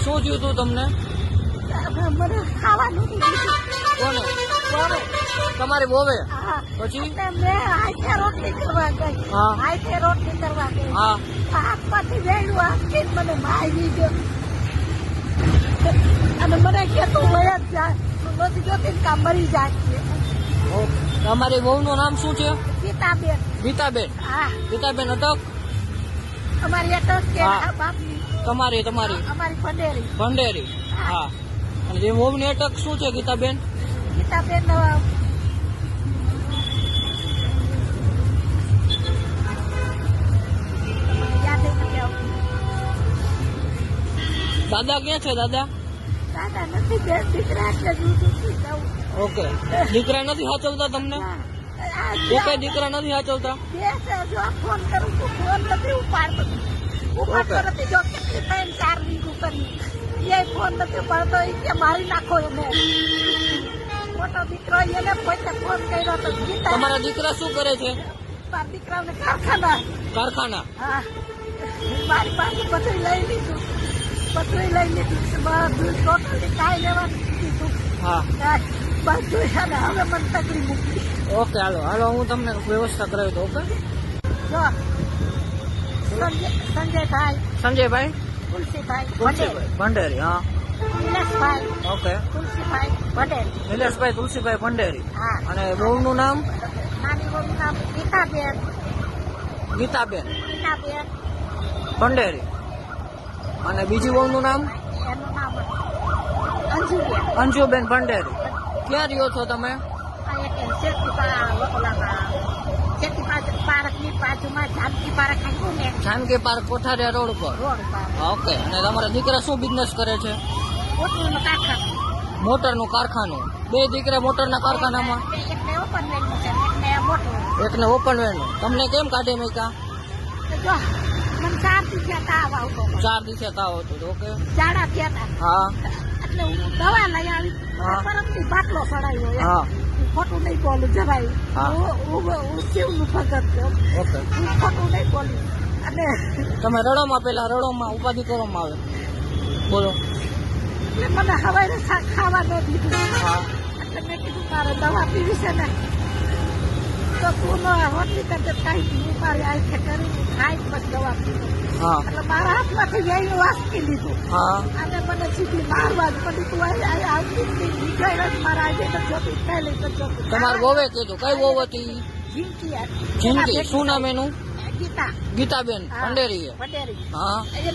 શું થયું તું તમને? મને ખાવાનું કોને? તમારી બોવે? પછી? મેં હાથે રોટલી કરવા ગઈ. હા. હાથે રોટલી કરવા ગઈ. હા. હાથમાંથી વેડું આપીને મને મારી ગયો. અને મને કે તું વયા જ જા. નથી જોતી ને કાં મરી જાય. તમારી વહુનું નામ શું છે? ગીતાબેન. ગીતાબેન? હા. ગીતાબેન અટક? અમારી અટક કે હા. બાપની. તમારી અમારી ભંડેરી. ભંડેરી? હા. અને જે વહુની અટક શું છે ગીતાબેન? ગીતાબેન યાદ નથી આવતું. દાદા ક્યાં છે દાદા? દાદા નથી બેન દીકરા એટલે જુદું જાઉં. ઓકે. દીકરા નથી સાચવતા તમને? એ કઈ દીકરા નથી સાચવતા? જો ફોન કરું તો ફોન નથી ઉપાડતો. ઉપાડતો નથી. જો કેટલી 3-4 વીઘું કરી એ ફોન નથી ઉપાડતો. એ કે મારી નાખો એને. મોટો દીકરો એને પોતે ફોન કર્યો તો તમારા દીકરા શું કરે છે? મારા દીકરાને કારખાના. હા. મારી પાસે બધું લઈ લીધું. બધું લઈ લીધું. બધું ટોટલી કાંઈ લેવાનું કીધું. હા. બધું છે ને હવે મને તકલીફ મૂકી. ઓકે હાલો હું તમને વ્યવસ્થા કરાવી દઉં. ઓકે. જો સંજયભાઈ, સંજયભાઈ, તુલસીભાઈ ભંડેરી. હા. નિલેશભાઈ, ઓકે. તુલસીભાઈ ભંડેરી. નિલેશભાઈ તુલસીભાઈ ભંડેરી. હા. અને બહુનું નામ? નાની બહુનું નામ ગીતાબેન. ગીતાબેન ભંડેરી. અને બીજી બહુનું નામ? એનું નામ અંજુબેન. અંજુબેન ભંડેરી. ક્યાં રહ્યો છો તમે? પાર્કની બાજુમાં જાનકી પાર્ક આવ્યું ને. જાનકી પાર્ક કોઠારિયા રોડ પર. રોડ પર. ઓકે. અને તમારા દીકરા શું બિઝનેસ કરે છે? મોટરનું કારખાનું. મોટરનું કારખાનું. બે દીકરા મોટરના કારખાનામાં? એકને ઓપન વેલનું છે, એકને મોટું. એકને ઓપન વેલનું. તમને કેમ કાઢી મૂક્યા? જો મને 4 દિવસે તાવ આવતો. 4 દિવસે તાવ હતો. ઓકે. ઝાડા થયા હતા. હા. એટલે હું દવા લઈ આવી. હા. પરમથી બાટલો ચડાવ્યો. હા. ખોટું નહીં બોલું જરાય. હા. હું શિવનું ભગત છું. ઓકે. હું ખોટું નહીં બોલું. અને તમે રડોમાં પેલા રડોમાં ઉપાધિ કરવામાં આવે. બોલો. એટલે મને હવારે ખાવા ન દીધું. હા. એટલે મેં કીધું તારે દવા પીવી છે ને તો તું હોટલી કરતે કાંઈ હું મારી આંખે કરી ખાઈ પછી દવા પીવું. હા. એટલે મારા હાથમાંથી જઈને વાસકી લીધું. હા. અને મને સીધી મારવા જ પડી. તું આવતી મારા આજે તો જોતી કઈ લઈ તો જોતી. તમારે વોવે કીધું કઈ વોવ હતી? જિંદગી જિંદગી. શું નામ એનું? ગીતા. ગીતાબેન ભંડેરી. ભંડેરી. હા. એને